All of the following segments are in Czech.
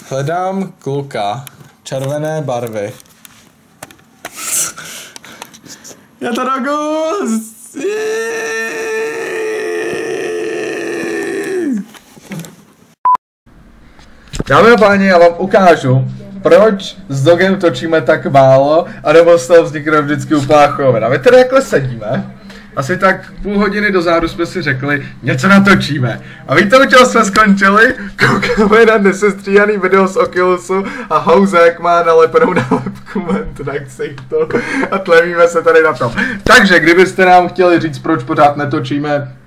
Hledám kluka. Červené barvy. Je to Dogus! Dámy a páni, já vám ukážu, proč s Dogem točíme tak málo, anebo z toho vznikne vždycky úplná chovina. My tady takhle sedíme, asi tak půl hodiny dozadu jsme si řekli, něco natočíme. A víte, u čeho jsme skončili? Koukáme na nesestříhaný video z Oculusu a Houzek má nalepenou nálepku Ment na ksichtu a tlevíme se tady na tom. Takže, kdybyste nám chtěli říct, proč pořád netočíme,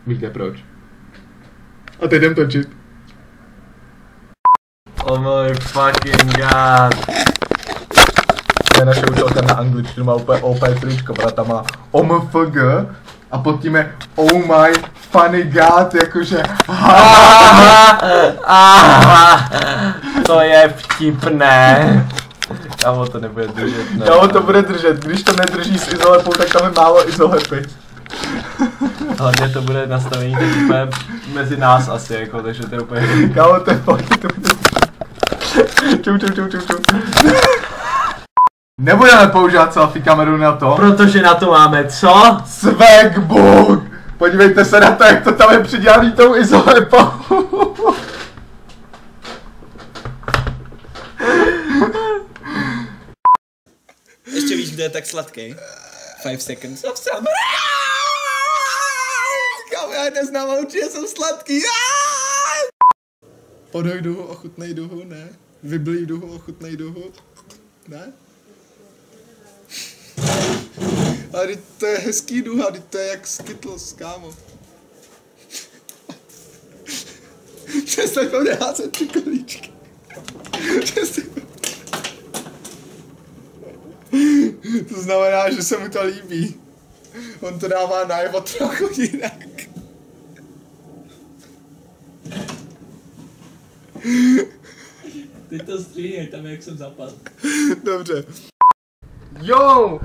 víte proč. A teď jdem točit. Oh my fucking god. To je naše učitelka na angličtinu, má úplně OP tričko, protože tam má OMFG a pod tím je oh my funny god, jakože to je vtipné. Kámo, to nebude držet, ne? Kámo, to bude držet, když to nedrží s izolepou, tak tam je málo izolepy. Hlavně to bude nastavení teď úplně mezi nás asi, jako, takže to je úplně... Kámo, to je fakt, to bude... Čau. Nebudeme používat selfie kameru na to. Protože na to máme co? Swagbook! Podívejte se na to, jak to tam je přidělaný tou izolepou. Ještě víš, kdo je tak sladký? 5 seconds of summer. Kámo, já neznám, ale určitě jsem sladký. Podoj duhu, ochutnej duhu, ne? Vyblij duhu, ochutnej duhu, ne? Ale to je hezký duha, to je jak Skittles, kámo. Přestaň po mně házet ty kolíčky. To znamená, že se mu to líbí. On to dává najevo trochu jinak. Teď to stříhej, tam jak jsem zapadl. Dobře. Jo,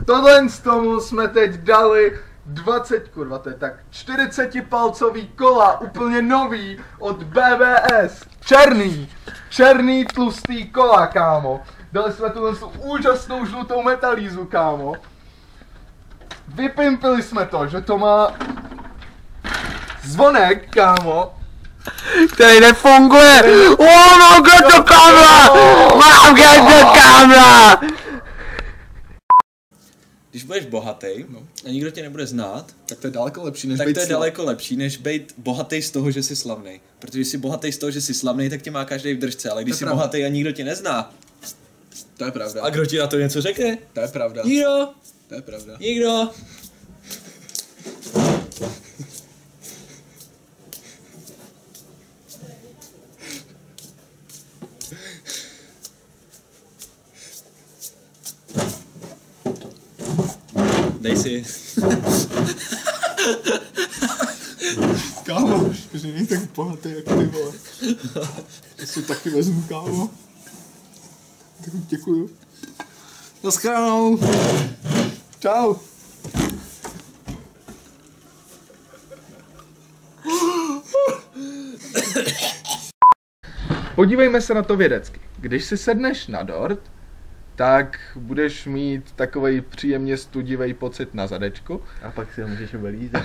tohle z tomu jsme teď dali 20, kurva, to je tak 40-palcový kola, úplně nový od BVS. Černý tlustý kola, kámo. Dali jsme tu úžasnou žlutou metalízu, kámo. Vypimpili jsme to, že to má zvonek, kámo. Který nefunguje! Oh, get the camera! Mám get the camera! Když budeš bohatý a nikdo tě nebude znát, Tak to je daleko lepší než tak být to je daleko lepší, než být bohatý z toho, že jsi slavný. Protože když jsi bohatý z toho, že jsi slavný, tak tě má každý v držce, ale když jsi bohatý a nikdo tě nezná. To je pravda. A kdo ti na to něco řekne? To je pravda. Nikdo. To je pravda. Nikdo. Dej si. Kámo, že není tak bohatý jak ty, vole. To si taky vezmu, kámo. Tak děkuju. Naschledanou. Čau. Podívejme se na to vědecky. Když si sedneš na dort, tak budeš mít takovej příjemně studivý pocit na zadečku. A pak si ho můžeš obelízat.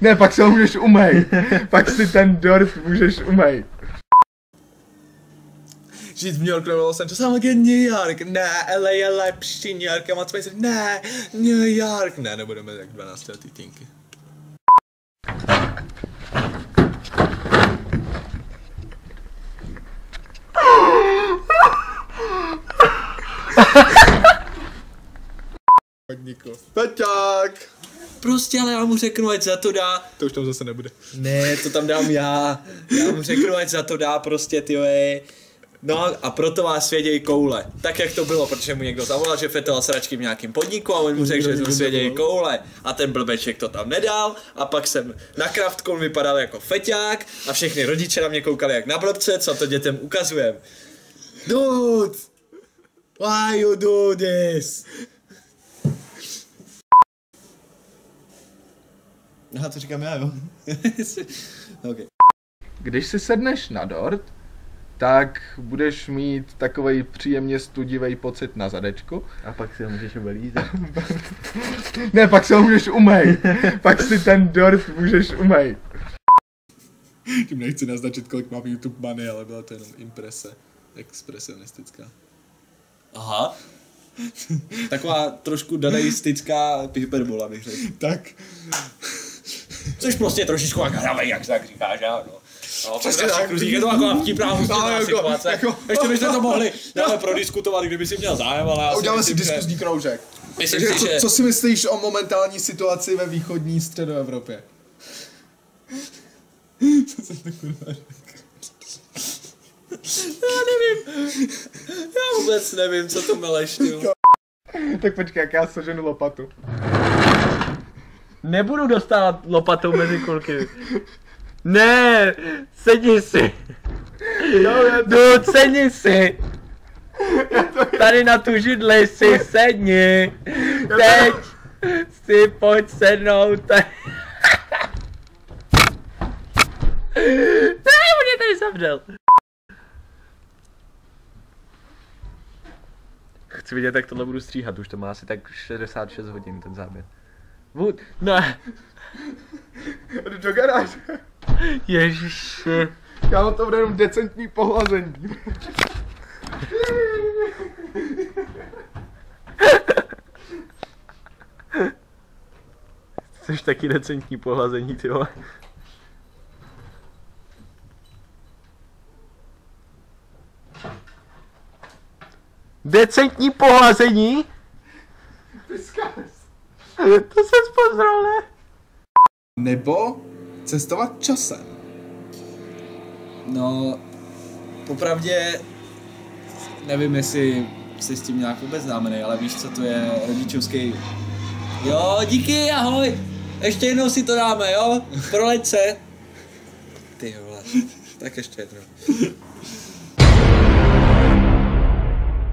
Ne, pak se ho můžeš umýt. Pak si ten dort můžeš umýt. Žít v New Yorku nebo Los Angeles, ale New York, ne, LA je lepší, New York je moc peněz, ne, New York, ne, nebudeme tak 12 letý týnky. Peťák! Prostě, ale já mu řeknu, ať za to dá. To už tam zase nebude. Ne, to tam dám já. Já mu řeknu, ať za to dá prostě, tyhle. No a proto vás svědějí koule. Tak jak to bylo, protože mu někdo zavolal, že fetoval sračky v nějakém podniku a on mu řekl, že mu svědějí koule. A ten blbeček to tam nedal a pak jsem na Kraftku vypadal jako feťák a všechny rodiče na mě koukali jak na blbce, co to dětem ukazujem. Dude! Why you do this? Aha, to říkám já, jo? Okay. když si sedneš na dort, tak budeš mít takovej příjemně studivý pocit na zadečku. A pak si ho můžeš obelízat. Ne, pak se ho můžeš umýt. Pak si ten dort můžeš umýt. Tím nechci naznačit, kolik mám YouTube money, ale byla to jenom imprese. Expresionistická. Aha. Taková trošku dadaistická hyperbola, bych řekl. Tak. Což prostě trošičku jak hravej, jak se tak říkáš, ano. No, přesně tak. Je to taková vtipná situace. Ještě byste to mohli dále prodiskutovat, kdyby si měl zájem, ale já uděláme si diskuzní kroužek. Co si myslíš o momentální situaci ve východní středoevropě? Co jsem to kurva řekl? Já nevím. Já vůbec nevím, co to meleš, ty. Tak počkej, jak já seženu lopatu. Nebudu dostávat lopatou mezi kulky. Ne, sedni si. Sedni si. Tady na tu židli si sedni. Teď si pojď sednout. Ne, on je tady zavřel. Chci vidět, jak tohle budu stříhat, už to má asi tak 66 hodin ten záběr. Vůd, ne. Jdu do garáže. Ježiši. Já mám to jenom decentní pohlazení. Jsi taky decentní pohlazení, ty vole. Decentní pohlazení? To se pozral, ne? Nebo cestovat časem. No, popravdě nevím, jestli si s tím nějak vůbec známený, ale víš, co to je rodičovský... Jo, díky, ahoj! Ještě jednou si to dáme, jo? Proleď se! Ty vole, tak ještě jednou.